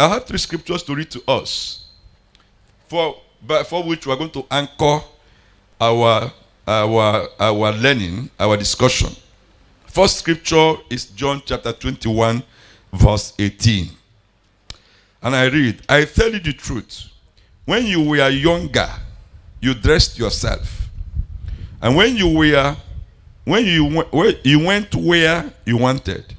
I have three scriptures to read to us, for which we are going to anchor our learning, our discussion. First scripture is John chapter 21, verse 18. And I read, I tell you the truth, when you were younger, you dressed yourself. And when you went where you wanted.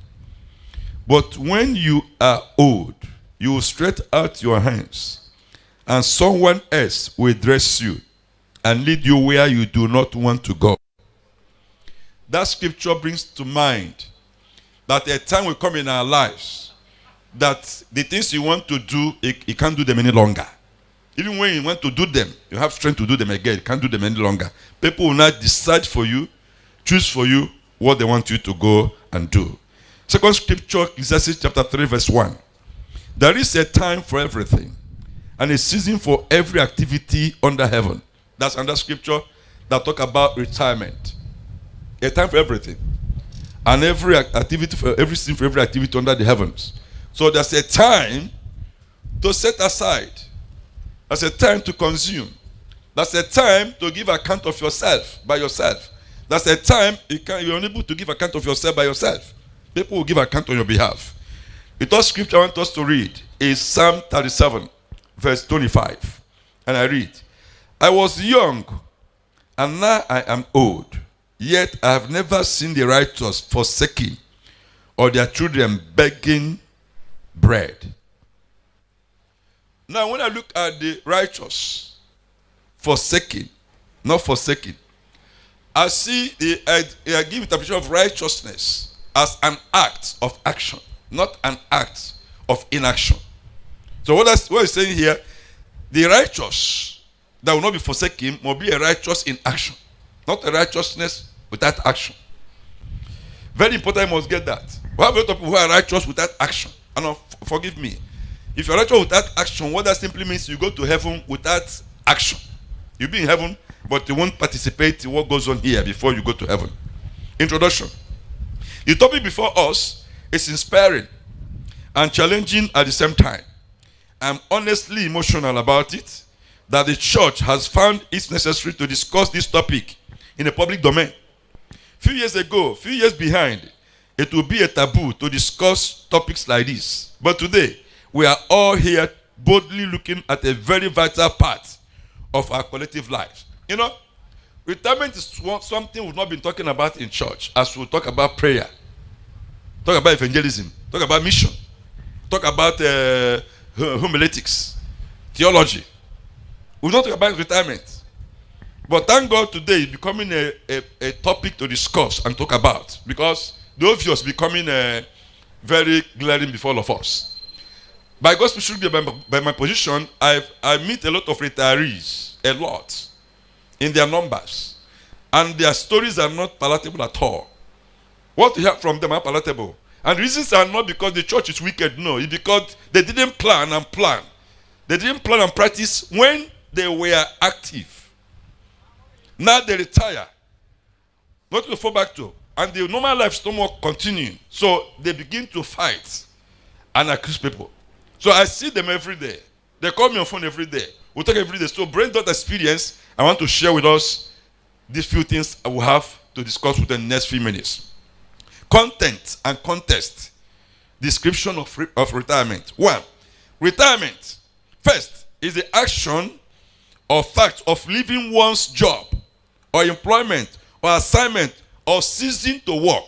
But when you are old, you will stretch out your hands, and someone else will dress you and lead you where you do not want to go. That scripture brings to mind that a time will come in our lives that the things you want to do, you can't do them any longer. Even when you want to do them, you have strength to do them again. You can't do them any longer. People will not decide for you, choose for you what they want you to go and do. Second scripture, Ecclesiastes chapter 3, verse 1. There is a time for everything, and a season for every activity under heaven. That's another scripture that talk about retirement. A time for everything, and every activity for every season for every activity under the heavens. So there's a time to set aside. There's a time to consume. There's a time to give account of yourself by yourself. There's a time you're unable to give account of yourself by yourself. People will give account on your behalf. The third scripture I want us to read is Psalm 37, verse 25. And I read, I was young, and now I am old, yet I have never seen the righteous forsaken, or their children begging bread. Now, when I look at the righteous forsaken, not forsaken, I see I give interpretation of righteousness as an act of action, not an act of inaction. So what is saying here, the righteous that will not be forsaken must be a righteous in action, not a righteousness without action. Very important, you must get that. We have a lot of people who are righteous without action. And forgive me, if you're righteous without action, what that simply means, you go to heaven without action. You'll be in heaven, but you won't participate in what goes on here before you go to heaven. Introduction. The topic before us is inspiring and challenging at the same time. I'm honestly emotional about it, that the church has found it necessary to discuss this topic in a public domain. Few years behind, it would be a taboo to discuss topics like this. But today, we are all here boldly looking at a very vital part of our collective lives. You know, retirement is something we've not been talking about in church, as we'll talk about prayer, talk about evangelism, talk about mission, talk about homiletics, theology. We've not talked about retirement. But thank God today it's becoming a topic to discuss and talk about, because the obvious is becoming very glaring before all of us. By God's special, by my position, I meet a lot of retirees, a lot, in their numbers. And their stories are not palatable at all. What we hear from them are palatable. And the reasons are not because the church is wicked, no. It's because they didn't plan and plan. They didn't plan and practice when they were active. Now they retire. Not to fall back to. And the normal life is no more continuing. So they begin to fight and accuse people. So I see them every day. They call me on phone every day. We talk every day. So brain dot experience, I want to share with us these few things I will have to discuss within the next few minutes. Content and context. Description of retirement. 1. Retirement. First is the action or fact of leaving one's job or employment or assignment or ceasing to work.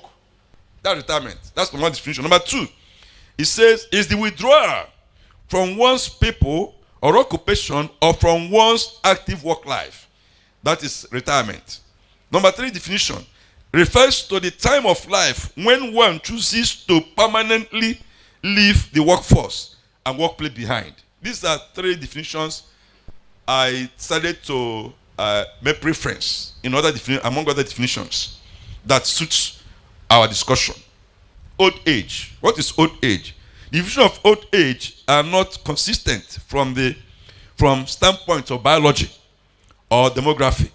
That's retirement. That's the one definition. Number 2, it says is the withdrawal from one's people or occupation or from one's active work life. That is retirement. Number 3 definition refers to the time of life when one chooses to permanently leave the workforce and workplace behind. These are 3 definitions I decided to make preference in among other definitions that suits our discussion. Old age. What is old age? The definition of old age are not consistent from standpoint of biology or demography,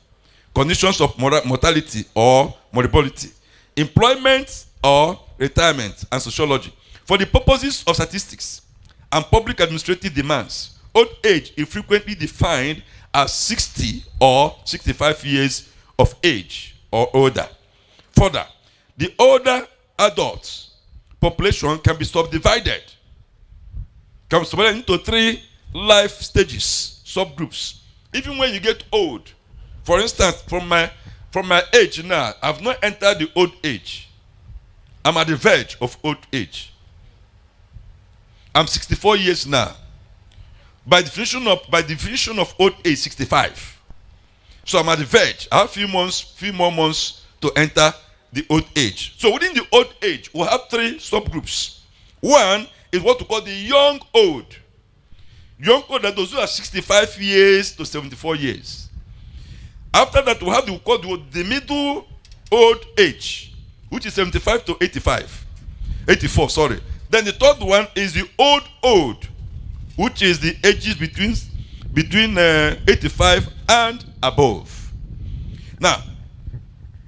conditions of mortality or mortality, employment or retirement, and sociology. For the purposes of statistics and public administrative demands, old age is frequently defined as 60 or 65 years of age or older. Further, the older adult population can be subdivided into 3 life stages, subgroups. Even when you get old, for instance, from my age now, I've not entered the old age. I'm at the verge of old age. I'm 64 years now. By definition of old age, 65. So I'm at the verge. I have few more months to enter the old age. So within the old age, we have 3 subgroups. One is what we call the young old. Young old are those who are 65 years to 74 years. After that, we have the middle old age, which is 75 to 84, sorry. Then the third one is the old, which is the ages between 85 and above. Now,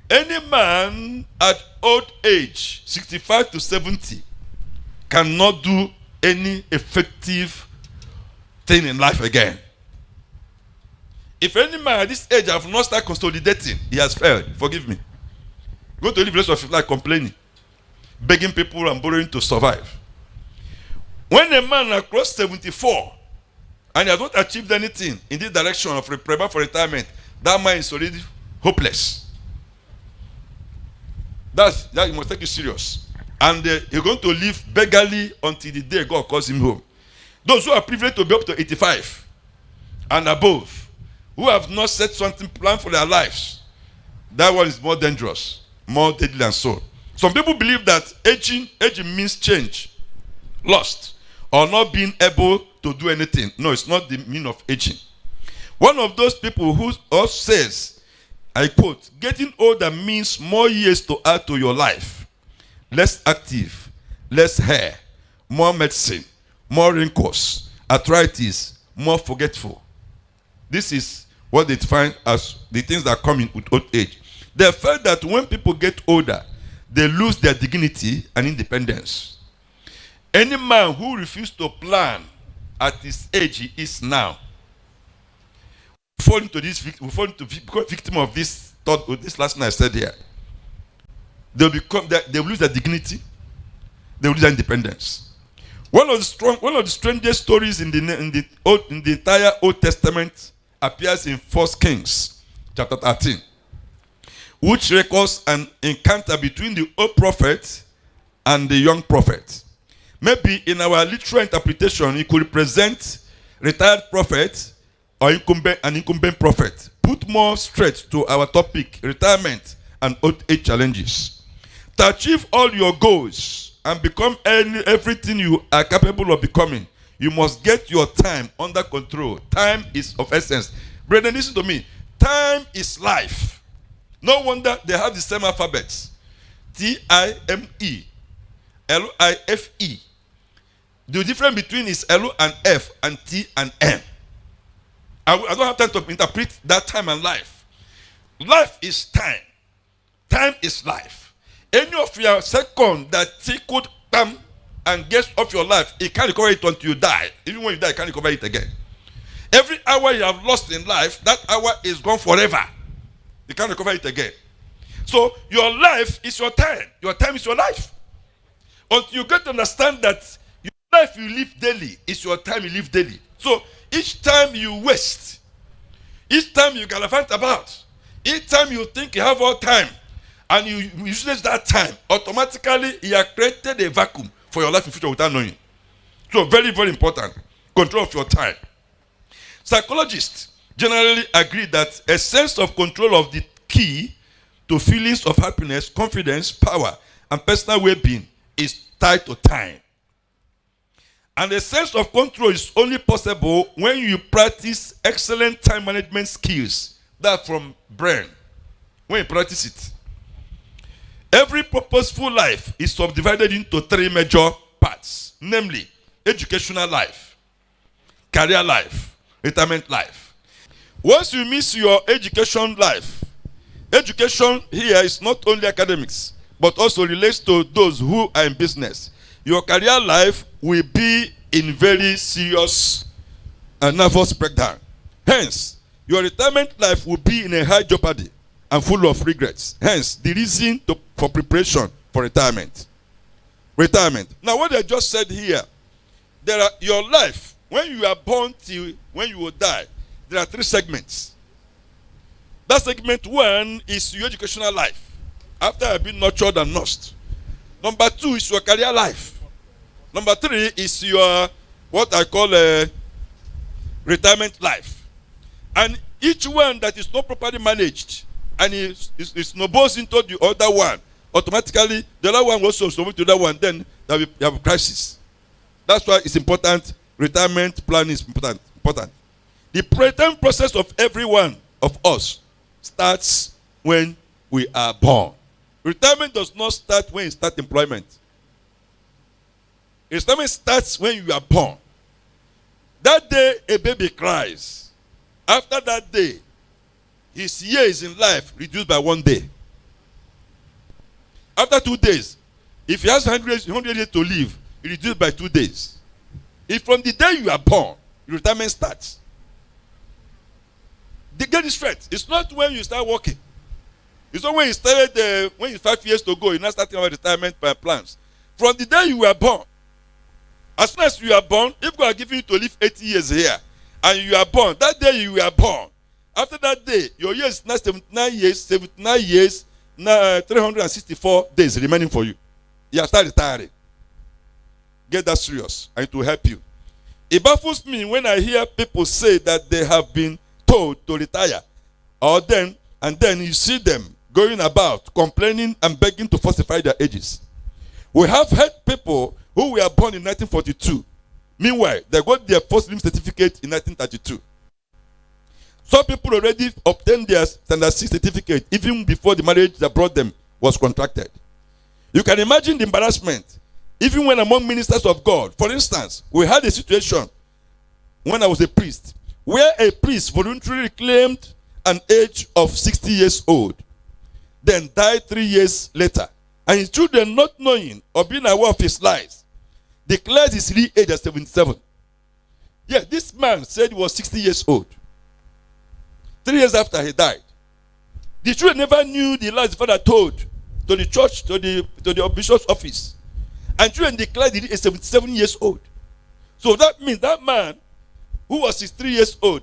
any man at old age, 65 to 70, cannot do any effective thing in life again. If any man at this age have not started consolidating, he has failed. Forgive me. Go to the place of life complaining, begging people and borrowing to survive. When a man across 74 and he has not achieved anything in this direction of prepare for retirement, that man is already hopeless. That you must take it serious. And you're going to live beggarly until the day God calls him home. Those who are privileged to be up to 85 and above, who have not set something plan for their lives, that one is more dangerous, more deadly, and so. Some people believe that aging means change, lost, or not being able to do anything. No, it's not the meaning of aging. One of those people who also says, I quote, getting older means more years to add to your life. Less active, less hair, more medicine, more wrinkles, arthritis, more forgetful. This is what they define as the things that come in with old age. They felt that when people get older, they lose their dignity and independence. Any man who refuses to plan at his age he is now fall into become victim of this thought, this last night I said here. They will lose their dignity, they will lose their independence. One of the strangest stories in the entire Old Testament appears in 1 Kings chapter 13, which records an encounter between the old prophet and the young prophet. Maybe in our literal interpretation, it could represent retired prophet or an incumbent prophet. Put more stress to our topic, retirement and old age challenges. To achieve all your goals and become everything you are capable of becoming, you must get your time under control. Time is of essence. Brethren, listen to me. Time is life. No wonder they have the same alphabets. T-I-M-E, L-I-F-E. The difference between is L and F and T and M. I don't have time to interpret that time and life. Life is time. Time is life. Any of your second that could come and get off your life, it can't recover it until you die. Even when you die, you can't recover it again. Every hour you have lost in life, that hour is gone forever. You can't recover it again. So your life is your time. Your time is your life. Until you get to understand that your life you live daily is your time you live daily. So each time you waste, each time you gallivant about, each time you think you have all time, and you use that time, automatically you have created a vacuum for your life in future without knowing. So very, very important. Control of your time. Psychologists generally agree that a sense of control of the key to feelings of happiness, confidence, power, and personal well-being is tied to time. And a sense of control is only possible when you practice excellent time management skills. That from brain. When you practice it. Every purposeful life is subdivided into three major parts, namely educational life, career life, retirement life. Once you miss your education life, education here is not only academics, but also relates to those who are in business. Your career life will be in very serious nervous breakdown. Hence, your retirement life will be in a high jeopardy and full of regrets. Hence, the reason for preparation for retirement. Retirement. Now, what I just said here, your life, when you are born till when you will die, there are three segments. That segment one is your educational life, after you have been nurtured and nursed. Number two is your career life. Number three is your, what I call a retirement life. And each one that is not properly managed and it snowballs into the other one, automatically the other one also snowballs to the other one, then you have a crisis. That's why it's important. Retirement planning is important. The retirement process of every one of us starts when we are born. Retirement does not start when you start employment. Retirement starts when you are born. That day a baby cries. After that day, his years in life reduced by 1 day. After 2 days, if he has 100 years to live, it reduced by 2 days. If from the day you are born, retirement starts. They get it straight. It's not when you start working. It's not when you started, when you 5 years to go, you're not starting about retirement plans. From the day you were born, as soon as you are born, if God has given you to live 80 years here, and you are born, that day you were born, after that day, your years is now 79 years, now 364 days remaining for you. You have started retiring. Get that serious, and it will help you. It baffles me when I hear people say that they have been told to retire, and then you see them going about complaining and begging to falsify their ages. We have heard people who were born in 1942. Meanwhile, they got their first living certificate in 1932. Some people already obtained their standard 6 certificate even before the marriage that brought them was contracted. You can imagine the embarrassment, even when among ministers of God. For instance, we had a situation when I was a priest, where a priest voluntarily claimed an age of 60 years old, then died 3 years later. And his children, not knowing or being aware of his lies, declared his real age as 77. Yeah, this man said he was 60 years old. 3 years after he died. The children never knew the lies the father told to the church, to the bishop's office. And children declared he is 77 years old. So that means that man who was 63 years old,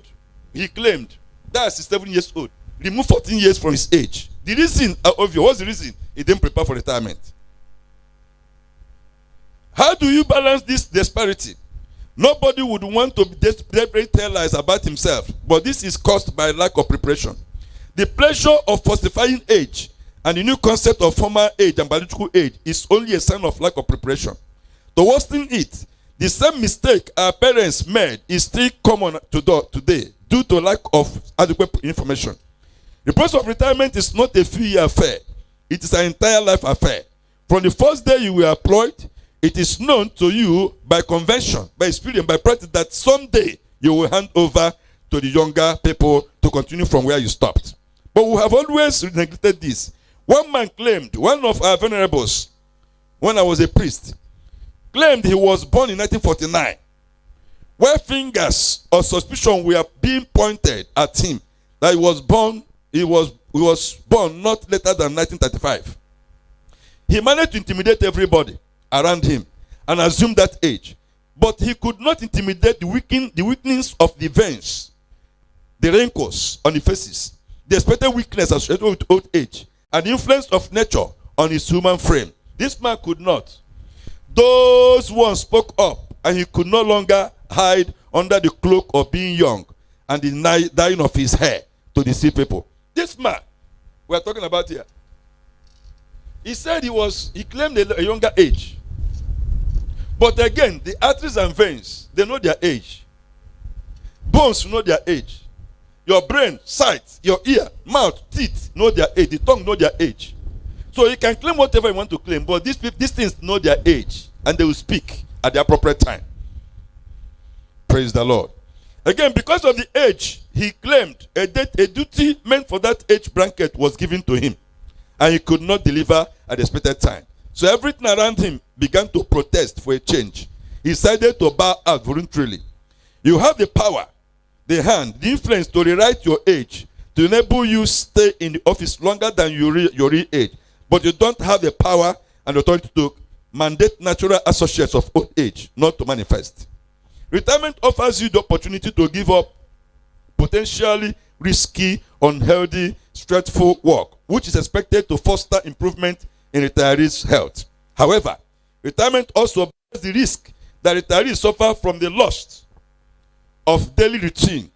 he claimed that is 7 years old, removed 14 years from his age. The reason, obvious, what's the reason? He didn't prepare for retirement. How do you balance this disparity? Nobody would want to desperately tell lies about himself, but this is caused by lack of preparation. The pleasure of falsifying age and the new concept of formal age and biological age is only a sign of lack of preparation. To worsen it, the same mistake our parents made is still common today due to lack of adequate information. The process of retirement is not a few-year affair. It is an entire life affair. From the first day you were employed, it is known to you by convention, by experience, by practice that someday you will hand over to the younger people to continue from where you stopped. But we have always neglected this. One man claimed, one of our venerables, when I was a priest, claimed he was born in 1949. Where fingers of suspicion were being pointed at him that he was born not later than 1935. He managed to intimidate everybody around him and assume that age, but he could not intimidate the weakness of the veins, the wrinkles on the faces, the expected weakness associated with old age, and the influence of nature on his human frame. This man could not. Those ones spoke up, and he could no longer hide under the cloak of being young and the dyeing of his hair to deceive people. This man we are talking about here, he said he claimed a younger age. But again, the arteries and veins, they know their age. Bones know their age. Your brain, sight, your ear, mouth, teeth know their age. The tongue know their age. So you can claim whatever you want to claim, but these things know their age, and they will speak at the appropriate time. Praise the Lord. Again, because of the age, he claimed a duty meant for that age bracket was given to him, and he could not deliver at the expected time. So everything around him began to protest for a change. He decided to bow out voluntarily. You have the power, the hand, the influence to rewrite your age, to enable you stay in the office longer than your real age. But you don't have the power and authority to mandate natural associates of old age not to manifest. Retirement offers you the opportunity to give up potentially risky, unhealthy, stressful work, which is expected to foster improvement in retirees' health. However, retirement also bears the risk that retirees suffer from the loss of daily routine,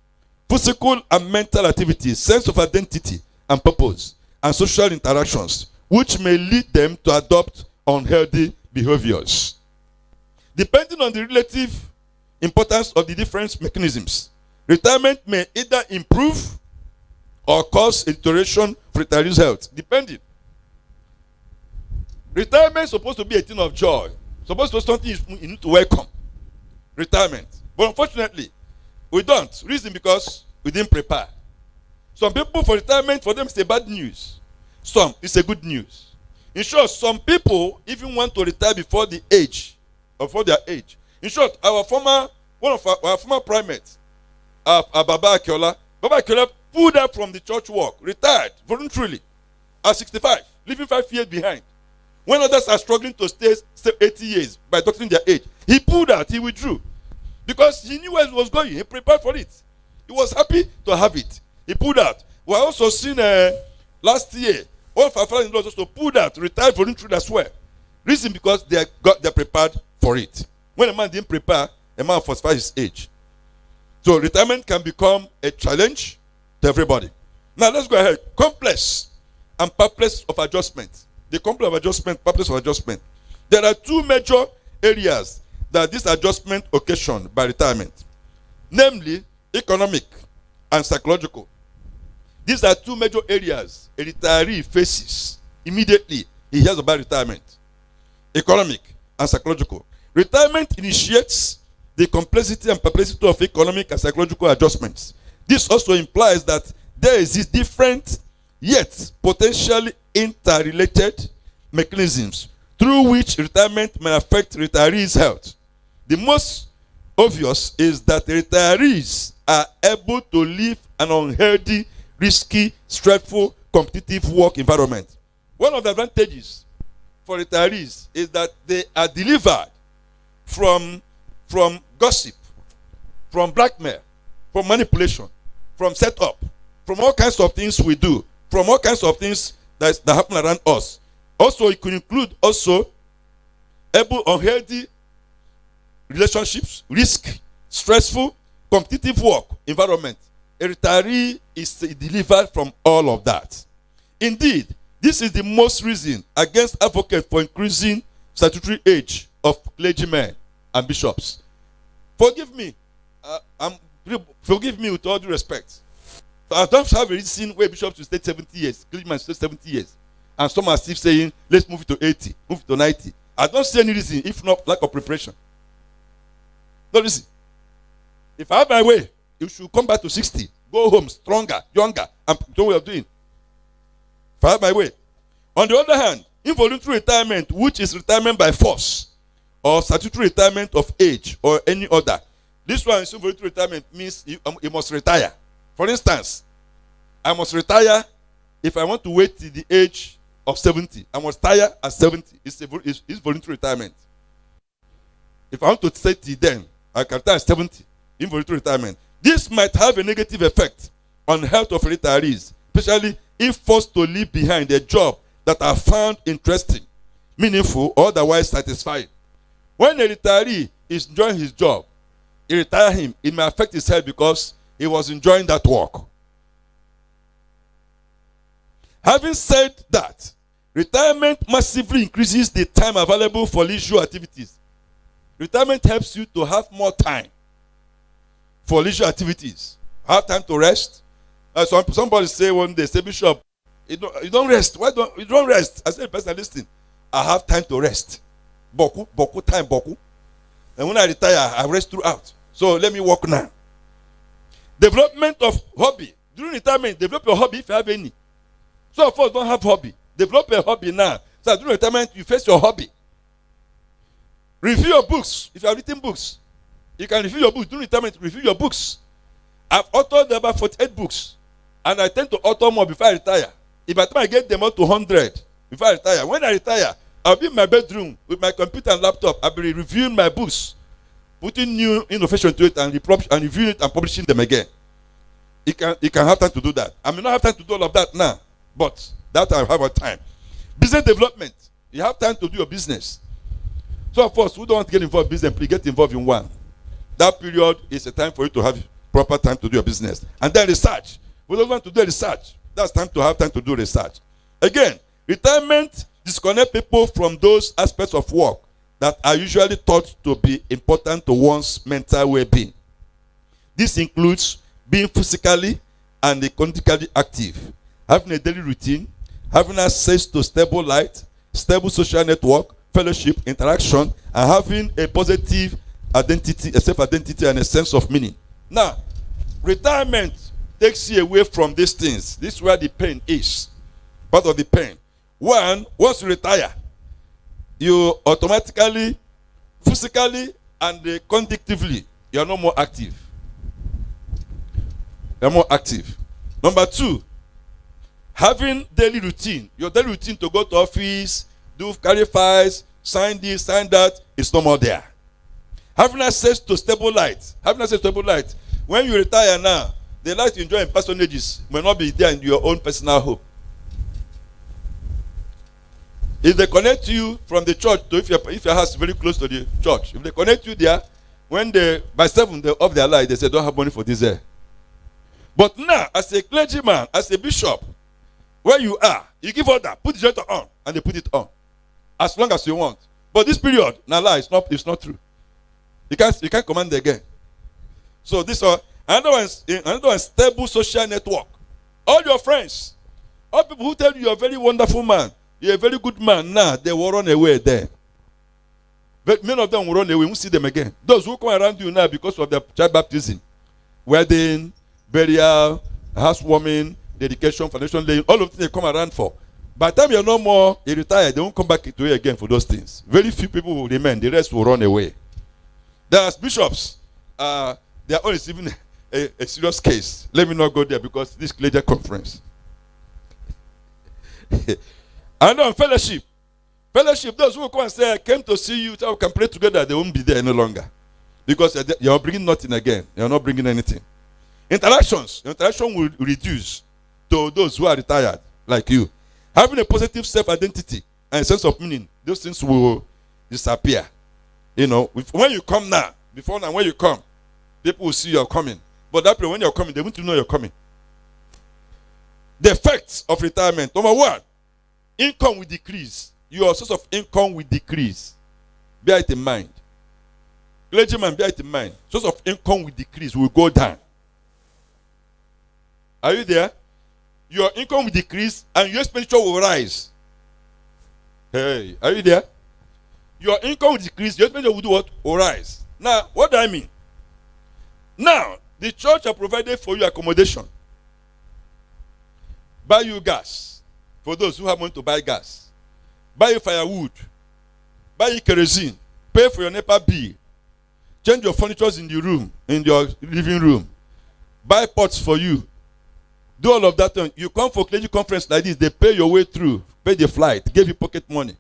physical and mental activities, sense of identity and purpose, and social interactions, which may lead them to adopt unhealthy behaviors. Depending on the relative importance of the different mechanisms, retirement may either improve or cause a deterioration for retirees' health, depending. Retirement is supposed to be a thing of joy, supposed to be something you need to welcome. Retirement. But unfortunately, we don't. Reason because we didn't prepare. Some people, for retirement, for them it's a bad news. Some, it's a good news. In short, some people even want to retire before the age, or before their age. In short, one of our former primates, Baba Akiola pulled out from the church work, retired voluntarily at 65, leaving 5 years behind. When others are struggling to stay 80 years by doctoring their age, he pulled out, he withdrew. Because he knew where it was going, he prepared for it. He was happy to have it. He pulled out. We also seen last year, all of our fathers-in-laws also pulled out, retired voluntarily as well. Reason because they're prepared for it. When a man didn't prepare, a man falsifies his age. So retirement can become a challenge to everybody. Now let's go ahead. Complex and purpose of adjustment. The complex of adjustment, purpose of adjustment. There are two major areas that this adjustment occasioned by retirement, namely economic and psychological. These are two major areas a retiree faces immediately he hears about retirement: economic and psychological. Retirement initiates the complexity and perplexity of economic and psychological adjustments. This also implies that there exist different yet potentially interrelated mechanisms through which retirement may affect retirees' health. The most obvious is that retirees are able to live an unhealthy, risky, stressful, competitive work environment. One of the advantages for retirees is that they are delivered from gossip, from blackmail, from manipulation, from setup, from all kinds of things we do, from all kinds of things that happen around us. Also, it could include also unhealthy relationships, risk, stressful, competitive work environment. A retiree is delivered from all of that. Indeed, this is the most reason against advocates for increasing statutory age of clergymen and bishops. Forgive me with all due respect. I don't have a reason where bishops will stay 70 years, clergymen stay 70 years, and some are still saying, let's move it to 80, move it to 90. I don't see any reason, if not lack of preparation. No reason. If I have my way, you should come back to 60, go home stronger, younger, and do what you're doing. If I have my way. On the other hand, involuntary retirement, which is retirement by force, or statutory retirement of age, or any other. This one is involuntary retirement, means you must retire. For instance, I must retire if I want to wait till the age of 70. I must retire at 70. It's voluntary retirement. If I want to stay till then, I can retire at 70. Involuntary retirement. This might have a negative effect on the health of retirees, especially if forced to leave behind a job that are found interesting, meaningful, or otherwise satisfying. When a retiree is enjoying his job, you retire him, it may affect his health because he was enjoying that work. Having said that, retirement massively increases the time available for leisure activities. Retirement helps you to have more time for leisure activities. Have time to rest. Somebody say one day, say, Bishop, You don't rest. Why don't you don't rest? I said, person, listen, I have time to rest. Boku time, boku. And when I retire, I rest throughout. So let me work now. Development of hobby. During retirement, develop your hobby if you have any. Some of us don't have hobby. Develop a hobby now. So during retirement, you face your hobby. Review your books. If you have written books, you can review your books. During retirement, review your books. I've authored about 48 books. And I tend to author more before I retire. If by the time I get them up to 100 before I retire, when I retire, I'll be in my bedroom with my computer and laptop. I'll be reviewing my books, putting new innovation to it and reviewing it and publishing them again. You can have time to do that. I may not have time to do all of that now, but that I have a time. Business development. You have time to do your business. So of course, who don't want to get involved in business, please get involved in one. That period is a time for you to have proper time to do your business. And then research. We don't want to do research. That's time to have time to do research. Again, retirement disconnect people from those aspects of work that are usually thought to be important to one's mental well-being. This includes being physically and economically active, having a daily routine, having access to stable light, stable social network, fellowship, interaction, and having a positive identity, a self-identity, and a sense of meaning. Now, retirement takes you away from these things. This is where the pain is. Part of the pain. One, once you retire, you automatically, physically, and cognitively, you are no more active. You are more active. Number two, having daily routine. Your daily routine to go to office, carry files, sign this, sign that, is no more there. Having access to stable light. Having access to stable light. When you retire now, the light you enjoy in personages may not be there in your own personal home. If they connect you from the church to if your house is very close to the church, if they connect you there, when by 7 they off their light, they say don't have money for this there. But now, as a clergyman, as a bishop, where you are, you give order, put the generator on, and they put it on, as long as you want. But this period, now it's not true. You can't command again. So this one. Another one, stable social network. All your friends, all people who tell you you're a very wonderful man, you're a very good man, now they will run away there. But many of them will run away, we won't see them again. Those who come around you now because of their child baptism, wedding, burial, housewarming, dedication, foundation laying, all of them they come around for. By the time you're no more, you retire, they won't come back to you again for those things. Very few people will remain, the rest will run away. There's bishops, they are always even a serious case. Let me not go there because this clergy conference. And on fellowship. Fellowship, those who come and say, I came to see you, so we can pray together, they won't be there any longer. Because you're bringing nothing again. You're not bringing anything. Interactions. Interaction will reduce to those who are retired, like you. Having a positive self-identity and a sense of meaning, those things will disappear. You know, when you come now, before now, when you come, people will see you're coming. But that when you're coming, they want to know you're coming. The effects of retirement. Number one, income will decrease. Your source of income will decrease. Bear it in mind. Clergyman, bear it in mind. Source of income will decrease, will go down. Are you there? Your income will decrease and your expenditure will rise. Hey, are you there? Your income will decrease, your expenditure will do what? Will rise. Now, what do I mean? Now, the church has provided for you accommodation. Buy you gas. For those who have money to buy gas. Buy you firewood. Buy you kerosene. Pay for your NEPA bill. Change your furniture in the room, in your living room. Buy pots for you. Do all of that. You come for clergy conference like this, they pay your way through. Pay the flight. Give you pocket money.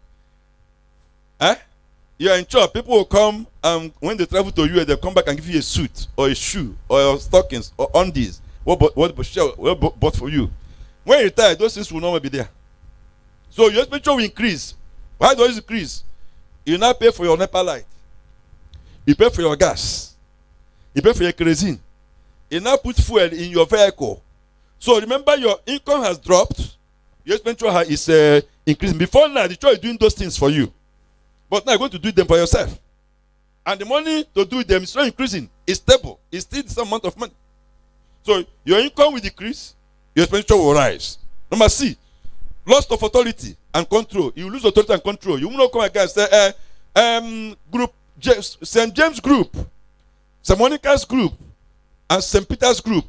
You are in church. People will come and when they travel to you, they come back and give you a suit or a shoe or stockings or undies. What bought for you? When you retire, those things will not be there. So your expenditure will increase. Why does it increase? You now pay for your NEPA light. You pay for your gas. You pay for your kerosene. You now put fuel in your vehicle. So remember, your income has dropped. Your expenditure is increasing. Before now, the church is doing those things for you. But now you're going to do them for yourself. And the money to do them is not increasing. It's stable. It's still the same amount of money. So your income will decrease. Your expenditure will rise. Number C, Loss of authority and control. You lose authority and control. You will not come again and say, group, St. James group, St. Monica's group, and St. Peter's group.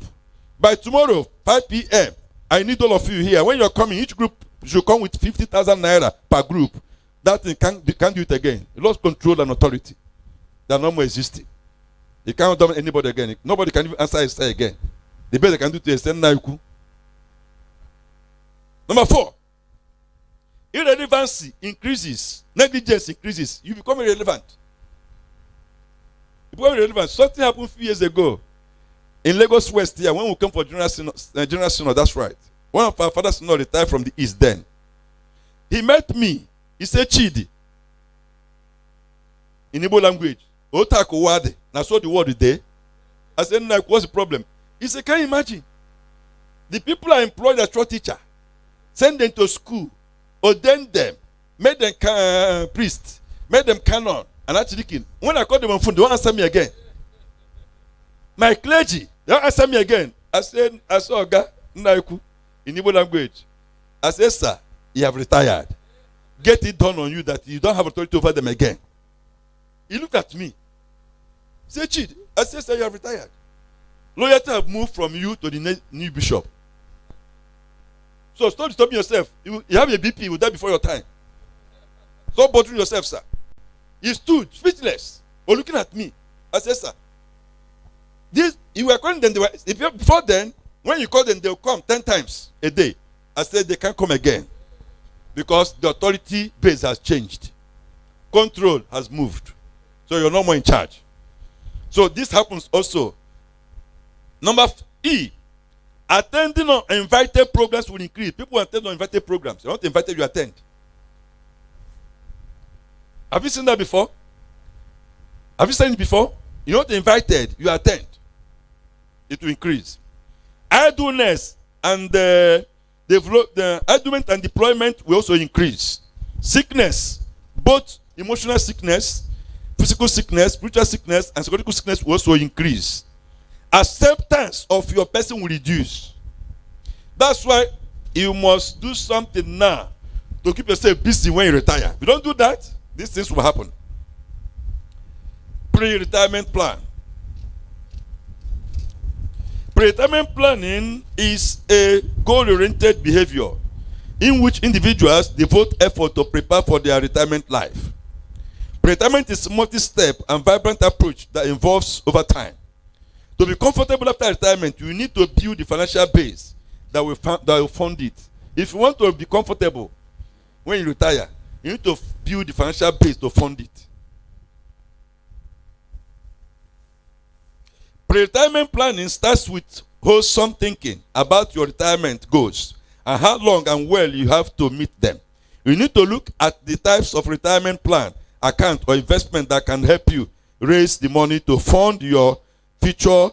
By tomorrow, 5 p.m., I need all of you here. When you're coming, each group should come with 50,000 naira per group. That thing can't do it again. You lost control and authority. They are no more existing. You can't dominate anybody again. Nobody can even answer his say again. The best they can do to is send Naiku. Number 4. Irrelevancy increases. Negligence increases. You become irrelevant. You become irrelevant. Something happened a few years ago in Lagos West here when we came for General Synod, that's right. One of our fathers-in-law retired from the East then. He met me. He said, CHIDI. In Igbo language. Otaku wade. Now so the word is there. I said, no, what's the problem? He said, can you imagine? The people are employed as church teacher. Send them to school. Ordain them. Made them priests. Made them canon. And actually, when I called them on phone, they won't answer me again. My clergy, they won't answer me again. I said, I saw Oga Nnaiku in Igbo language. I said, sir, you have retired. Get it done on you that you don't have authority over them again. He looked at me. He said, CHIDI. I said, sir, you have retired. Loyalty have moved from you to the new bishop. So stop disturbing yourself. You have a BP, you will die before your time. Stop bothering yourself, sir. He stood speechless, or looking at me. I said, sir, you were calling them. Before then, when you call them, they'll come 10 times a day. I said they can't come again because the authority base has changed. Control has moved. So you're no more in charge. So this happens also. Number E. Attending on invited programs will increase. People attend on invited programs. You're not invited, you attend. Have you seen that before? Have you seen it before? You're not invited, you attend. It will increase. Idleness and the idleness and deployment will also increase. Sickness, both emotional sickness, physical sickness, spiritual sickness, and psychological sickness will also increase. Acceptance of your person will reduce. That's why you must do something now to keep yourself busy when you retire. If you don't do that, these things will happen. Pre-retirement plan. Pre-retirement planning is a goal-oriented behavior in which individuals devote effort to prepare for their retirement life. Pre-retirement is a multi-step and vibrant approach that involves over time. To be comfortable after retirement, you need to build the financial base that will fund it. If you want to be comfortable when you retire, you need to build the financial base to fund it. Pre-retirement planning starts with wholesome thinking about your retirement goals and how long and well you have to meet them. You need to look at the types of retirement plan, account, or investment that can help you raise the money to fund your future,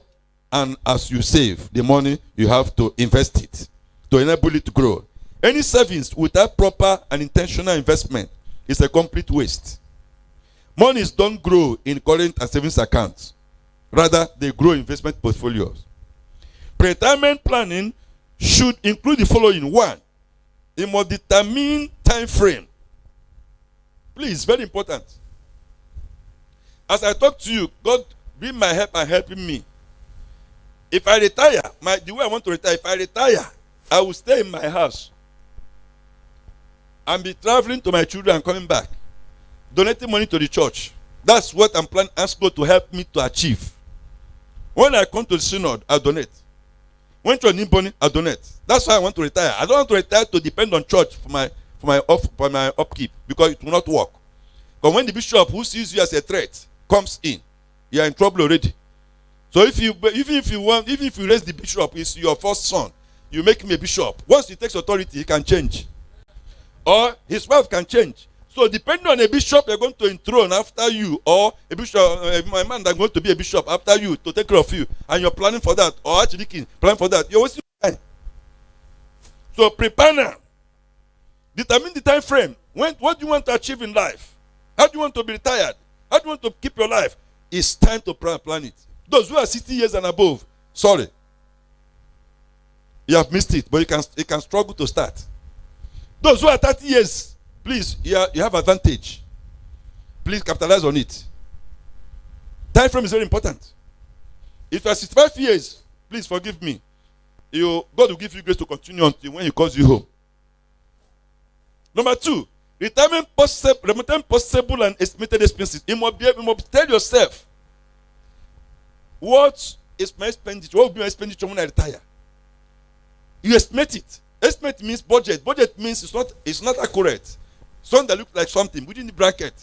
and as you save the money, you have to invest it to enable it to grow. Any savings without proper and intentional investment is a complete waste. Monies don't grow in current and savings accounts. Rather, they grow in investment portfolios. Pre-retirement planning should include the following. 1, it must determine time frame. Please, very important. As I talk to you, God be my help and helping me. If I retire, the way I want to retire, if I retire, I will stay in my house and be traveling to my children and coming back, donating money to the church. That's what I'm planning. Ask God to help me to achieve. When I come to the synod, I donate. When to need money, I donate. That's why I want to retire. I don't want to retire to depend on church for my upkeep, because it will not work. But when the bishop who sees you as a threat comes in, you are in trouble already. So even if you raise the bishop, is your first son, you make him a bishop. Once he takes authority, he can change, or his wife can change. So depending on a bishop you're going to enthrone after you, or a bishop, a man that's going to be a bishop after you to take care of you, and you're planning for that, or actually planning for that, you're wasting time. So prepare now. Determine the time frame. What do you want to achieve in life? How do you want to be retired? How do you want to keep your life? It's time to plan it. Those who are 60 years and above, sorry, you have missed it, but you can struggle to start. Those who are 30 years, please, you have advantage. Please capitalize on it. Time frame is very important. If you are 65 years, please forgive me. God will give you grace to continue until when He calls you home. Number 2, retirement possible and estimated expenses. You must tell yourself, what is my expenditure? What will be my expenditure when I retire? You estimate it. Estimate means budget. Budget means it's not accurate. Something that looks like something within the bracket.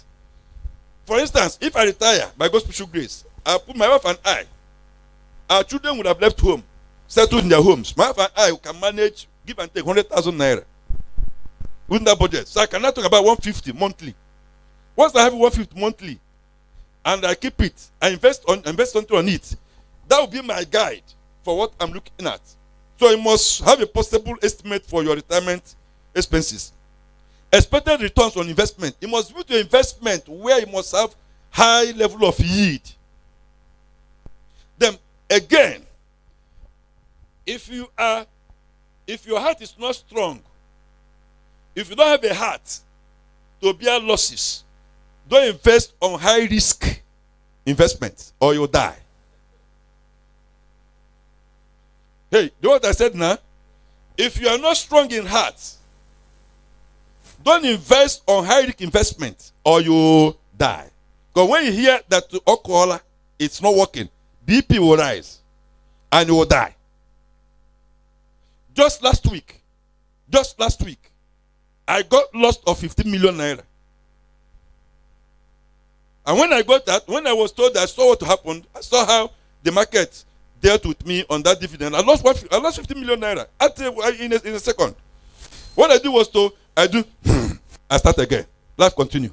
For instance, if I retire by God's special grace, I put my wife and I, our children would have left home, settled in their homes. My wife and I can manage, give and take 100,000 naira within that budget. So I cannot talk about 150 monthly. Once I have 150 monthly, and I keep it, I invest something on it, that will be my guide for what I'm looking at. So you must have a possible estimate for your retirement expenses. Expected returns on investment. You must build your investment where you must have high level of yield. Then again, if your heart is not strong, if you don't have a heart to bear losses, don't invest on high risk investments or you'll die. Hey, you know what I said now? If you are not strong in heart, don't invest on high risk investment or you die. Because when you hear that to alcohol, it's not working, BP will rise and you will die. Just last week, I got lost of 15 million naira. And when I got that, when I was told that I saw what happened, I saw how the market dealt with me on that dividend. I lost 15 million naira in a second. What I do was I start again. Life continue.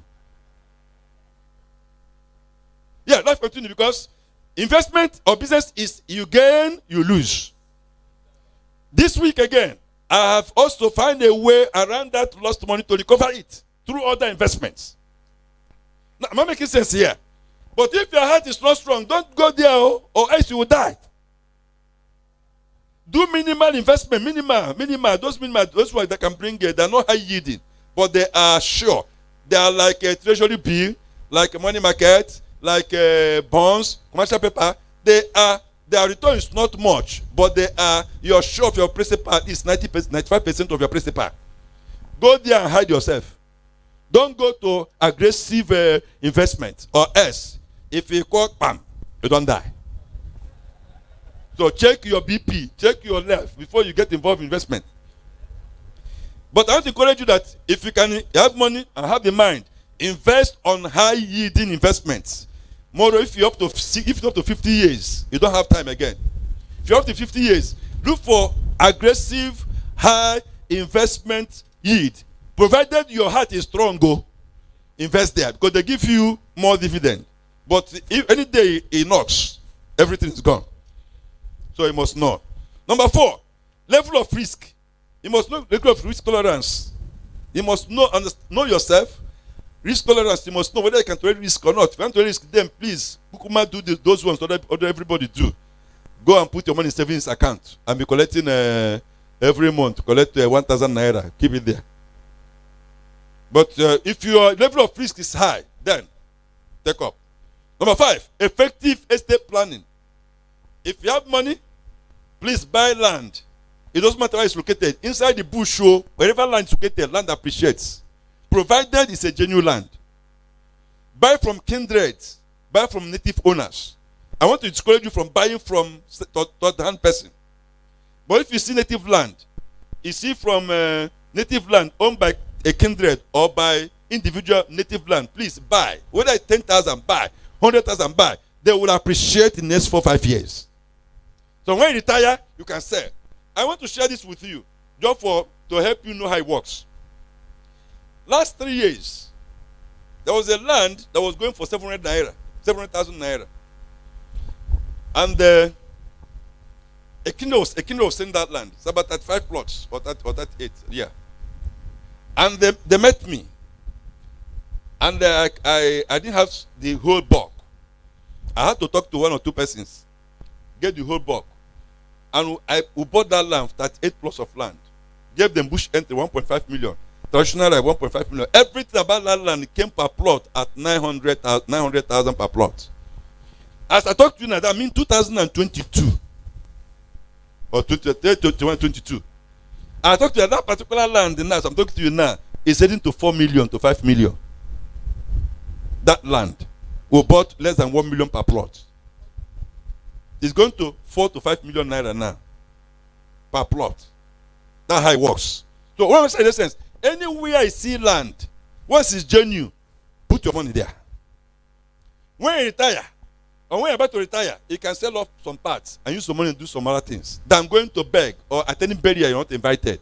Yeah, life continue because investment or business is you gain, you lose. This week again, I have also found a way around that lost money to recover it through other investments. Now, am I making sense here? But if your heart is not strong, don't go there or else you will die. Do minimal investment, minimal. Those ones that can bring it, they're not high yielding, but they are sure. They are like a treasury bill, like a money market, like bonds, commercial paper. Their return is not much, but you're sure of your principal is 90%, 95% of your principal. Go there and hide yourself. Don't go to aggressive investment, or else if you call bam, you don't die. So check your BP, check your life before you get involved in investment. But I want to encourage you that if you can have money and have the mind, invest on high yielding investments. More if you're up to 50 years, you don't have time again. If you're up to 50 years, look for aggressive high investment yield. Provided your heart is strong, go invest there because they give you more dividend. But if any day it knocks, everything is gone. So you must know. Number 4, level of risk. You must know level of risk tolerance. You must know yourself. Risk tolerance, you must know whether you can tolerate risk or not. If you want to risk, then please, Bukuma do those ones that everybody do. Go and put your money in savings account and be collecting every month. Collect 1,000 naira. Keep it there. But if your level of risk is high, then take up. Number 5, effective estate planning. If you have money, please buy land. It doesn't matter where it's located. Inside the bush, wherever land is located, land appreciates. Provided it's a genuine land. Buy from kindred. Buy from native owners. I want to discourage you from buying from third-hand person. But if you see native land, you see from native land owned by a kindred or by individual native land, please buy. Whether it's 10,000, buy. 100,000, buy. They will appreciate in the next 4-5 years. So when you retire, you can sell. I want to share this with you, just to help you know how it works. Last 3 years, there was a land that was going for 700,000 naira. And a kingdom was selling that land. It's about 35 plots or 38, yeah. And they met me. And I didn't have the whole bulk. I had to talk to 1 or 2 persons, get the whole bulk. And we bought that land, 38 plots of land. Gave them bush entry 1.5 million. Traditional like 1.5 million. Everything about that land came per plot at 900,000 per plot. As I talk to you now, that means 2022 or 2022. I talk to you, that particular land now, so I'm talking to you now, is heading to 4 million to 5 million. That land we bought less than 1 million per plot. It's going to 4 to 5 million naira now per plot. That's how it works. So what I'm saying in this sense, anywhere I see land, once it's genuine, put your money there. When you retire, or when you're about to retire, you can sell off some parts and use some money to do some other things than going to beg or attending burial you're not invited.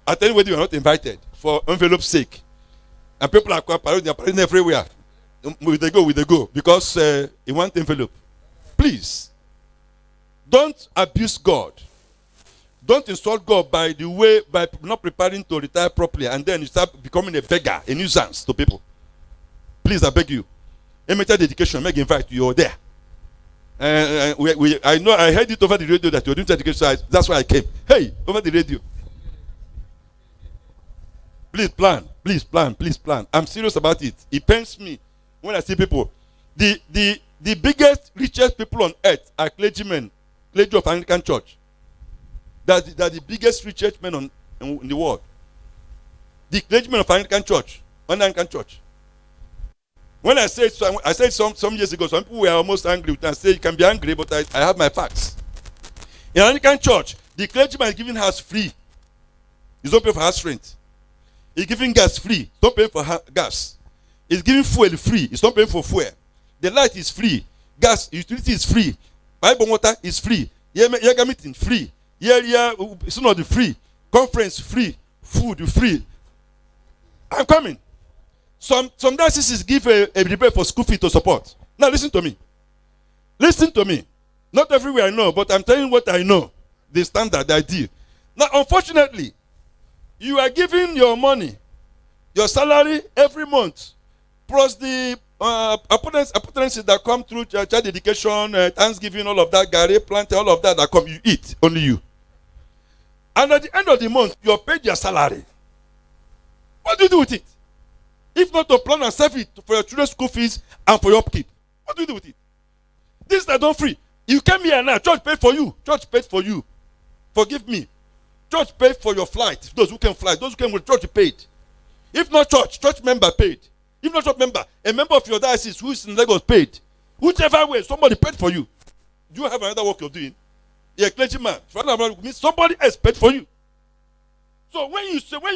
Attending wedding you're not invited for envelope sake. And people are parading everywhere. With they go because you want envelope. Please, don't abuse God. Don't insult God by not preparing to retire properly, and then you start becoming a beggar, a nuisance to people. Please, I beg you. Amateur dedication, make invite you're there. I know I heard it over the radio that you're doing dedication, so that's why I came. Hey, over the radio. Please plan, please plan, please plan. I'm serious about it. It pains me when I see people. The biggest, richest people on earth are clergymen, clergy of Anglican Church. They're the biggest, richest men in the world. The clergymen of Anglican Church, Anglican Church. When I said some years ago, some people were almost angry with me. I said, you can be angry, but I have my facts. In Anglican Church, the clergyman is giving house free. You don't pay for house rent. He's giving gas free. Don't pay for gas. He's giving fuel free. He's not paying for fuel. The light is free. Gas, utility is free. Bible water is free. Yaga meeting free. It's not free. Conference free. Food free. I'm coming. Some dioceses give a debate for school fee to support. Now listen to me. Listen to me. Not everywhere I know, but I'm telling you what I know. The standard, the ideal. Now, unfortunately, you are giving your money, your salary every month, plus the appearances that come through child education, Thanksgiving, all of that, Gary, planting, all of that come, you eat, only you. And at the end of the month, you're paid your salary. What do you do with it? If not to plan and save it for your children's school fees and for your upkeep. What do you do with it? This is not free. You came here now, church paid for you. Church paid for you. Forgive me. Church paid for your flight. Those who can fly, those who came with church paid. If not church member paid. If not church member, a member of your diocese who is in Lagos paid. Whichever way, somebody paid for you. Do you have another work you're doing? You're a clergyman. Somebody else paid for you. So when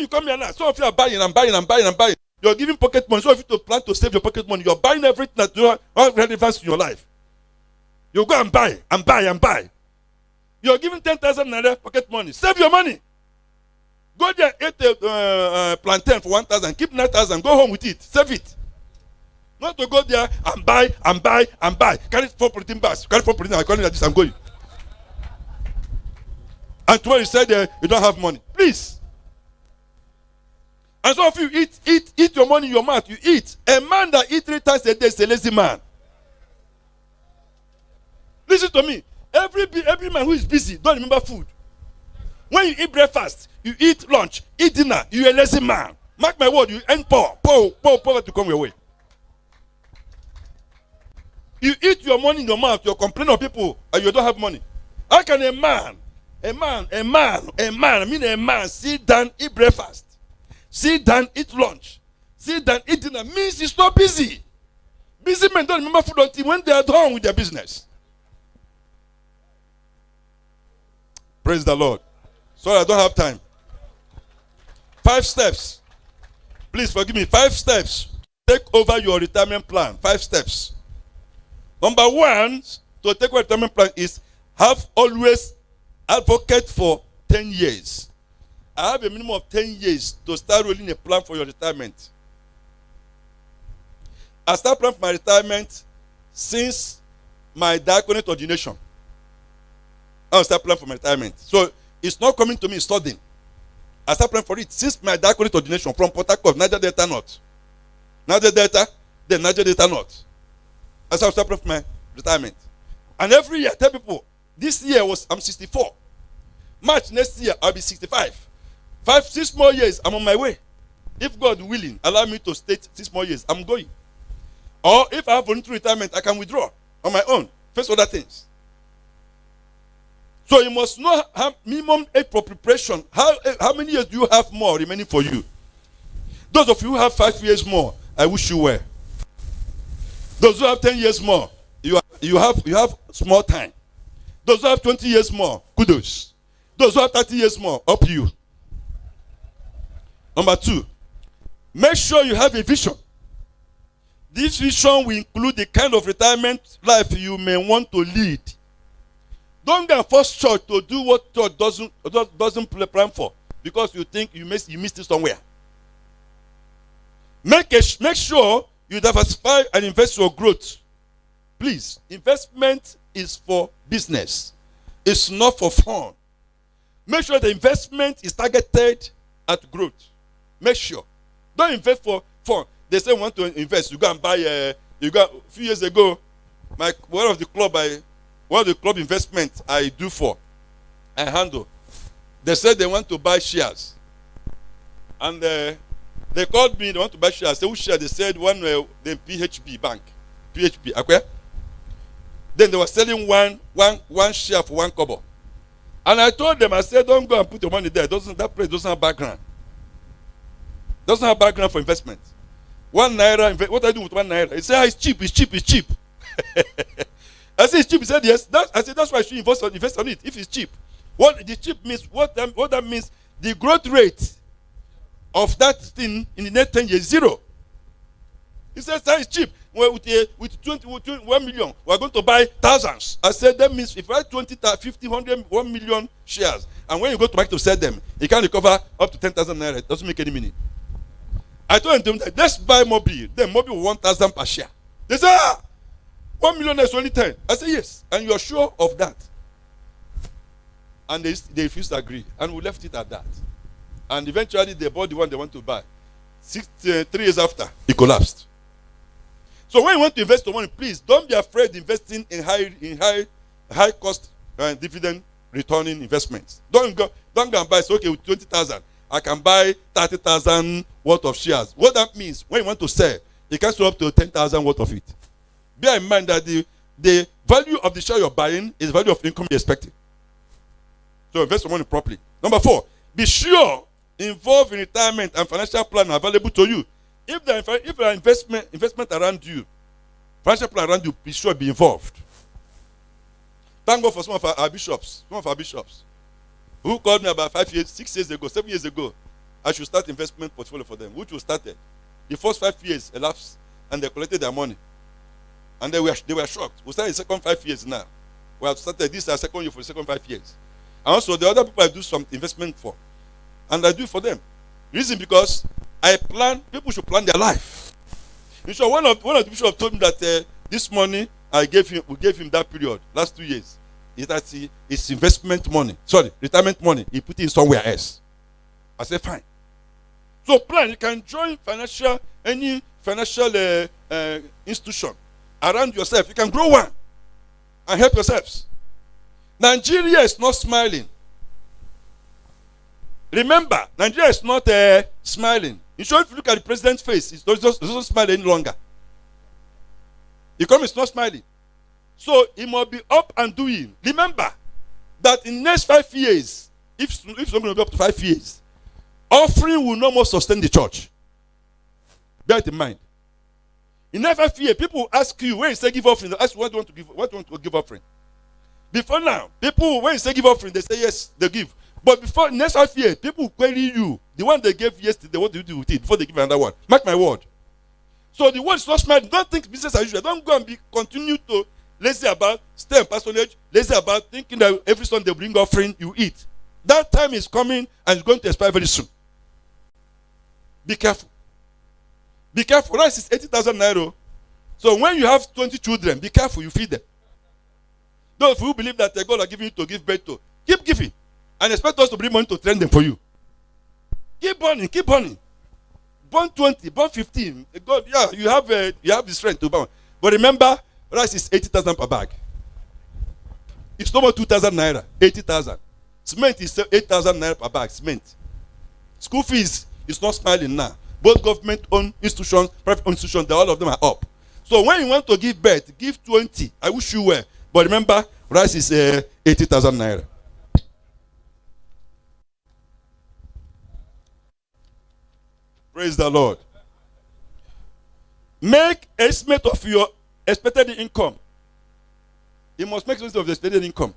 you come here now, some of you are buying. You're giving pocket money. So if you plan to save your pocket money, you're buying everything that you have relevance in your life. You go and buy. You're giving 10,000 naira pocket money. Save your money. Go there, eat a plantain for 1,000. Keep 9,000. Go home with it. Save it. Not to go there and buy. Carry 4 protein bars. Carry 4 protein. I'm calling like this. I'm going. And tomorrow you said you don't have money. Please. And some of you eat your money in your mouth. You eat. A man that eats 3 times a day is a lazy man. Listen to me. Every man who is busy don't remember food. When you eat breakfast, you eat lunch, eat dinner, you're a lazy man. Mark my word, you end poor to come your way. You eat your money in your mouth, you're complaining of people, and you don't have money. How can a man sit down, eat breakfast, sit down, eat lunch, sit down, eat dinner? Means he's not busy. Busy men don't remember food until when they are done with their business. Praise the Lord. Sorry, I don't have time. 5 steps. Please forgive me. 5 steps. Take over your retirement plan. 5 steps. Number 1, to take over retirement plan is have always advocate for 10 years. I have a minimum of 10 years to start rolling a plan for your retirement. I start planning for my retirement since my diaconate ordination. I start planning for my retirement. So it's not coming to me studying. I start planning for it since my diaconate ordination from Port Harcourt, Niger Delta North. Niger Delta, then Niger Delta North. I start planning for my retirement. And every year I tell people, this year I'm 64. March next year I'll be 65. 6 more years, I'm on my way. If God willing, allow me to stay 6 more years, I'm going. Or if I have voluntary retirement, I can withdraw on my own, face other things. So you must know minimum age for preparation. How many years do you have more remaining for you? Those of you who have 5 years more, I wish you well. Those who have 10 years more, you have small time. Those who have 20 years more, kudos. Those who have 30 years more, up to you. Number 2, make sure you have a vision. This vision will include the kind of retirement life you may want to lead. Don't get force church to do what church doesn't plan for because you think you missed it somewhere. Make sure you diversify and invest your growth. Please, investment is for business. It's not for fun. Make sure the investment is targeted at growth. Make sure. Don't invest for fun. They say want to invest. You go and buy a few years ago, one of the club investments I handle. They said they want to buy shares. And they called me, they want to buy shares. I said, which share? They said the PHB bank. PHB, okay? Then they were selling one share for 1 kobo. And I told them, I said, don't go and put your money there. That place doesn't have background. Doesn't have background for investment. 1 naira, what I do with 1 naira? He said, it's cheap. I said, it's cheap. He said, yes. I said, that's why I should invest on it, if it's cheap. What the cheap means, what that means, the growth rate of that thing in the next 10 years, 0. He says that is cheap. Well, with 1 million, we're going to buy thousands. I said that means if I have 20, 50, 100, 1 million shares, and when you go to market to sell them, you can recover up to 10,000 naira. It doesn't make any meaning. I told them that let's buy mobile. Then mobile 1,000 per share. They said, 1 million is only 10. I said yes, and you are sure of that? And they refused to agree, and we left it at that. And eventually they bought the one they want to buy. 3 years after, it collapsed. So when you want to invest your money, please don't be afraid investing in high cost dividend returning investments. Don't go and buy. So okay, with 20,000, I can buy 30,000 worth of shares. What that means, when you want to sell, you can sell up to 10,000 worth of it. Bear in mind that the value of the share you're buying is the value of income you're expecting. So invest your money properly. Number 4, be sure involved in retirement and financial plan are available to you. If there are investment around you, financial plan around you, be sure be involved. Thank God for some of our bishops, who called me about 5 years, 6 years ago, 7 years ago. I should start investment portfolio for them, which we started. The first 5 years elapsed, and they collected their money, and they were shocked. We started the second 5 years now. We have started this our second year for the second 5 years, and also the other people I do some investment for, and I do it for them. Reason because I plan. People should plan their life. So one of the bishops told me that this money we gave him that period, last 2 years, is that it's investment money. Sorry, retirement money. He put it in somewhere else. I said fine. So plan. You can join any financial institution around yourself. You can grow one and help yourselves. Nigeria is not smiling. Remember, Nigeria is not smiling. You sure if you look at the president's face, it doesn't smile any longer. The economy is not smiling. So it must be up and doing. Remember that in the next 5 years, if it's not going to be up to 5 years, offering will no more sustain the church. Bear it in mind. In the next 5 years, people will ask you, when you say give offering, they ask you what do you want to give offering. Before now, people, when you say give offering, they say yes, they give. But before next 5 years, people will query you. The one they gave yesterday, what do you do with it before they give another one? Mark my word. So the word is not smart. Don't think business as usual. Don't go and continue to lazy about, stay in personage, lazy about thinking that every Sunday they bring offering, you eat. That time is coming and it's going to expire very soon. Be careful. Be careful. Rice is 80,000 naira. So when you have 20 children, be careful, you feed them. Those who believe that God are giving you to give birth to, keep giving. And expect us to bring money to train them for you. Keep burning, keep burning. Burn 20, burn 15. God, yeah, you have the strength to burn. But remember, rice is 80,000 per bag. It's no more 2,000 naira, 80,000. Cement is 8,000 naira per bag, cement. School fees is not smiling now. Both government-owned institutions, private institutions, all of them are up. So when you want to give birth, give 20. I wish you were. But remember, rice is 80,000 naira. Praise the Lord. Make estimate of your expected income. You must make estimate of the expected income.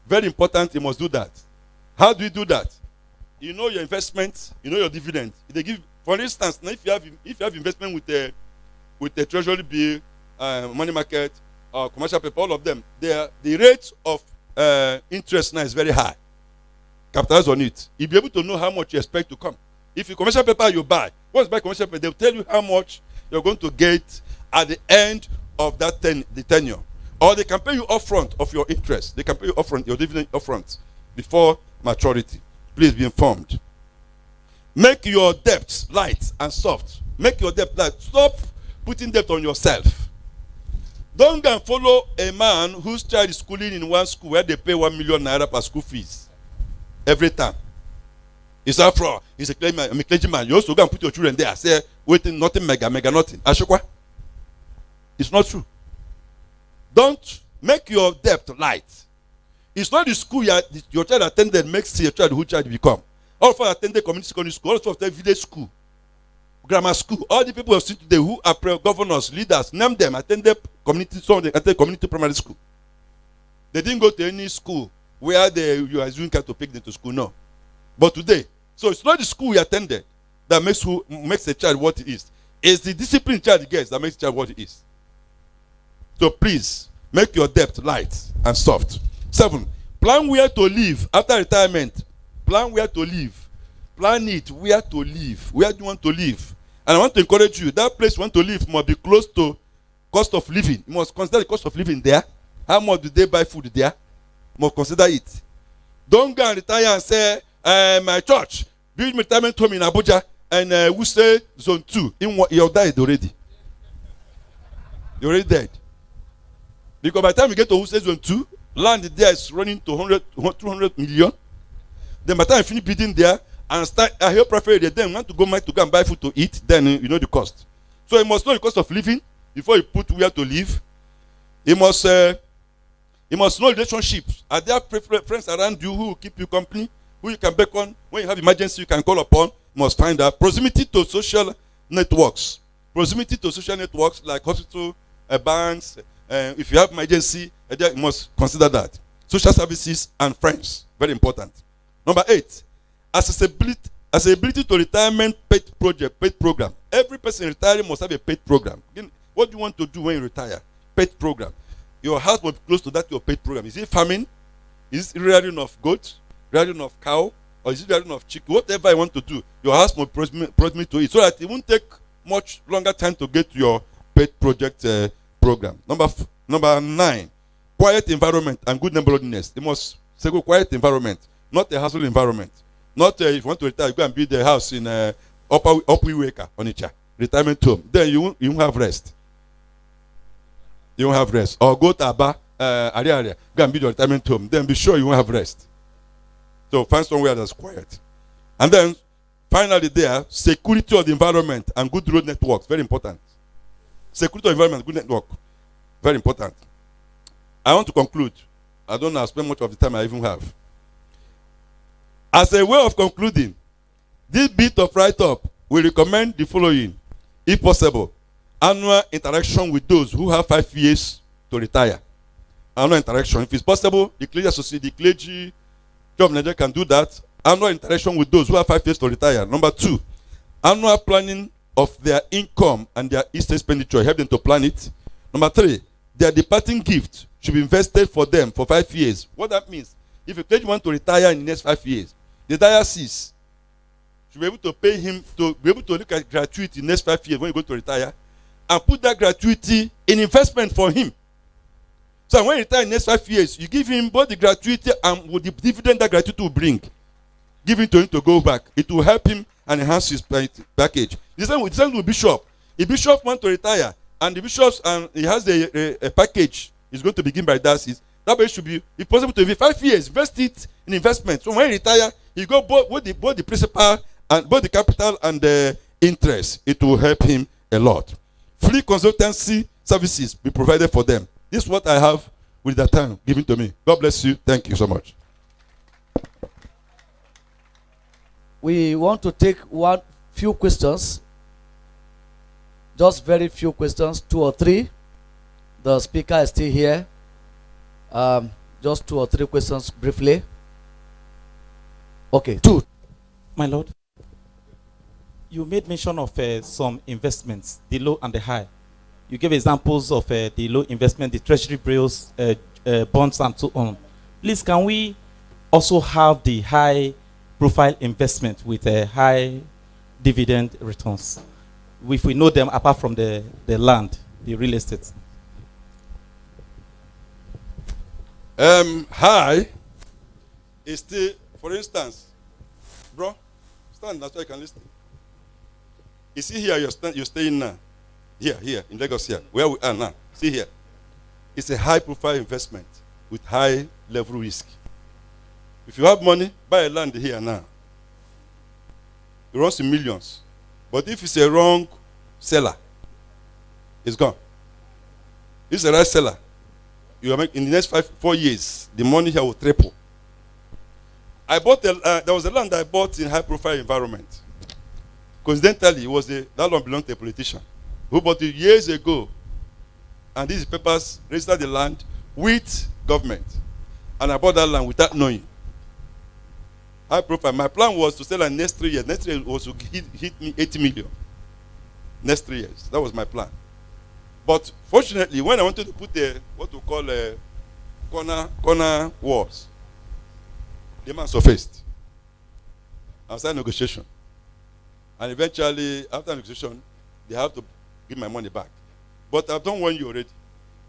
Very important, you must do that. How do you do that? You know your investment, you know your dividend. They give, for instance, now if you have investment with the treasury bill, money market, commercial paper, all of them, the rate of interest now is very high. Capitalize on it. You'll be able to know how much you expect to come. If you commercial paper you buy, once you buy commercial paper, they'll tell you how much you're going to get at the end of that the tenure. Or they can pay you upfront of your interest. They can pay you upfront, your dividend upfront before maturity. Please be informed. Make your debts light and soft. Make your debt light. Stop putting debt on yourself. Don't go and follow a man whose child is schooling in one school where they pay 1 million naira per school fees every time. He's a fraud. He's a clergyman. You also go and put your children there. Say, waiting, nothing, mega, nothing. Ashokwa. It's not true. Don't make your debt light. It's not the school your child attended makes your child who child become. All of us attended community secondary school. All of us attended village school, grammar school. All the people who are sitting today who are governors, leaders, name them, attended community, some they attended community primary school. They didn't go to any school where you are using to pick them to school. No. But today, so it's not the school you attended that makes a child what he is. It's the discipline child gets that makes a child what he is. So please, make your debt light and soft. 7, plan where to live after retirement. Plan where to live. Plan it, where to live. Where do you want to live? And I want to encourage you, that place you want to live must be close to cost of living. You must consider the cost of living there. How much do they buy food there? You must consider it. Don't go and retire and say, my church build me retirement home in Abuja and we say zone 2. You're died already. You're already dead. Because by the time you get to Wuse zone 2, land there is running to 200 million. Then by the time you finish building there and start, I hear prefer then want to go and buy food to eat, then you know the cost. So you must know the cost of living before you put where to live. You must know relationships. Are there friends around you who will keep you company? Who you can beckon when you have emergency, you can call upon. You must find out proximity to social networks. Proximity to social networks like hospital, banks. If you have emergency, you must consider that. Social services and friends, very important. Number 8, accessibility to retirement paid program. Every person retiring must have a paid program. Again, what do you want to do when you retire? Paid program. Your house must be close to that your paid program. Is it farming? Is it rearing of goats? Rearing of cow? Or is it rearing of chicken? Whatever you want to do, your house must proximate to it so that it won't take much longer time to get to your paid project program. Number 9, quiet environment and good neighborliness. You must say go quiet environment, not a hassle environment. Not if you want to retire, go and build a house in Upper Onitsha, retirement home. Then you won't have rest. You won't have rest. Or go to Aba, area, go and build your retirement home. Then be sure you won't have rest. So find somewhere that's quiet. And then finally there, security of the environment and good road networks, very important. Security of environment, good network, very important. I want to conclude. I don't know, I spend much of the time I even have. As a way of concluding, this bit of write-up will recommend the following. If possible, annual interaction with those who have 5 years to retire. Annual interaction. If it's possible, the clergy association, the clergy job manager can do that. Annual interaction with those who have 5 years to retire. Number 2, annual planning of their income and their expenditure. Help them to plan it. Number 3, their departing gift should be invested for them for 5 years. What that means, if a clergy wants to retire in the next 5 years, the diocese should be able to pay him to be able to look at gratuity in the next 5 years when you go to retire and put that gratuity in investment for him. So when you retire in the next 5 years, you give him both the gratuity and with the dividend that gratuity will bring. Give it to him to go back. It will help him and enhance his package. The same with bishop. If bishop wants to retire and the bishops and he has a package, he's going to begin by diocese. That way should be, if possible, to be 5 years, invest it in investment. So when he retire, he go both the principal and both the capital and the interest, it will help him a lot. Free consultancy services be provided for them. This is what I have with the time given to me. God bless you. Thank you so much. We want to take few questions. Just very few questions, 2 or 3. The speaker is still here. Just 2 or 3 questions briefly. Okay, 2. My Lord, you made mention of some investments, the low and the high. You gave examples of the low investment, the treasury bills, bonds, and so on. Please, can we also have the high profile investment with high dividend returns, if we know them apart from the land, the real estate? High is still, for instance, bro, stand that's why you can listen. You see here, you're staying now. Here, in Lagos here, where we are now. See here. It's a high profile investment with high level risk. If you have money, buy a land here now. It runs in millions. But if it's a wrong seller, it's gone. If it's a right seller, you are in the next 4 years, the money here will triple. I bought there was a land I bought in high profile environment. Coincidentally, that land belonged to a politician who bought it years ago. And these papers registered the land with government. And I bought that land without knowing. High profile. My plan was to sell in the next 3 years. Next 3 years was to hit me 80 million. Next 3 years. That was my plan. But fortunately, when I wanted to put what we call corner walls, the man surfaced. I started negotiation. And eventually, after negotiation, they have to give my money back. But I've done 1 year already.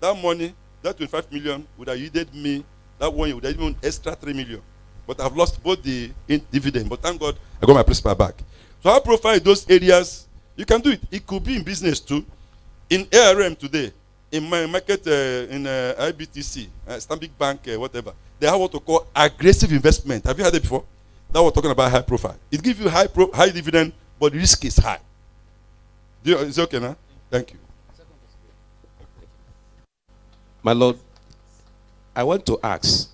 That money, that 25 million, would have yielded me, that 1 year would have given me extra 3 million. But I've lost both the dividend. But thank God, I got my principal back. So I profile those areas. You can do it. It could be in business too. In ARM today, in my market, in IBTC, Stanbic Bank, whatever, they have what we call aggressive investment. Have you heard it before? That we're talking about high profile. It gives you high dividend, but the risk is high. Is it okay now? Thank you. My Lord, I want to ask,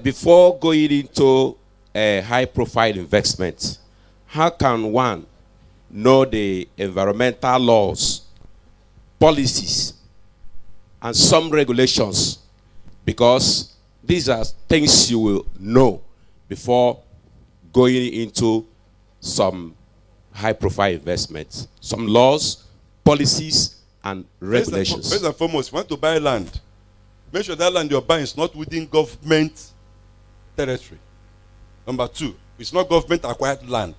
before going into a high-profile investment, how can one know the environmental laws, policies, and some regulations? Because these are things you will know before going into some high-profile investments. Some laws, policies, and regulations. First and foremost, if you want to buy land, make sure that land you're buying is not within government territory. Number 2, it's not government acquired land.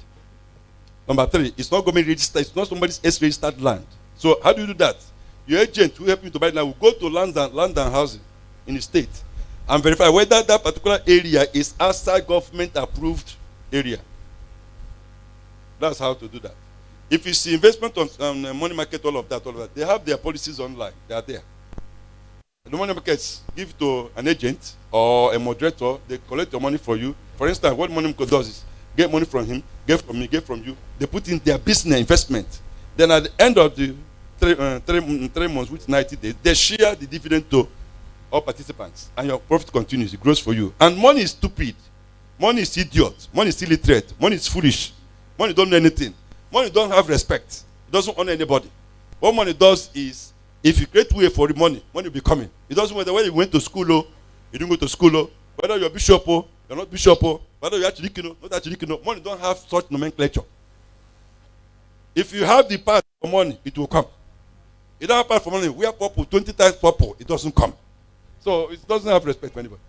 Number 3, it's not government registered, it's not somebody's registered land. So how do you do that? Your agent who help you to buy land will go to land and housing in the state and verify whether that particular area is outside government approved area. That's how to do that. If it's investment on money market, all of that, they have their policies online. They are there. The money markets give to an agent or a moderator. They collect your money for you. For instance, what money market does is get money from him, get from me, get from you. They put in their business investment. Then at the end of the 3 months, which 90 days, they share the dividend to all participants, and your profit continues. It grows for you. And money is stupid. Money is idiot. Money is illiterate. Money is foolish. Money don't know anything. Money don't have respect. It doesn't honor anybody. What money does is, if you create way for the money will be coming. It doesn't matter whether you went to school or you didn't go to school or whether you're bishop or you're not bishop or whether you're actually not actually. Money don't have such nomenclature. If you have the path for money, it will come. You don't have path for money. We are purple, 20 times purple. It doesn't come. So it doesn't have respect for anybody.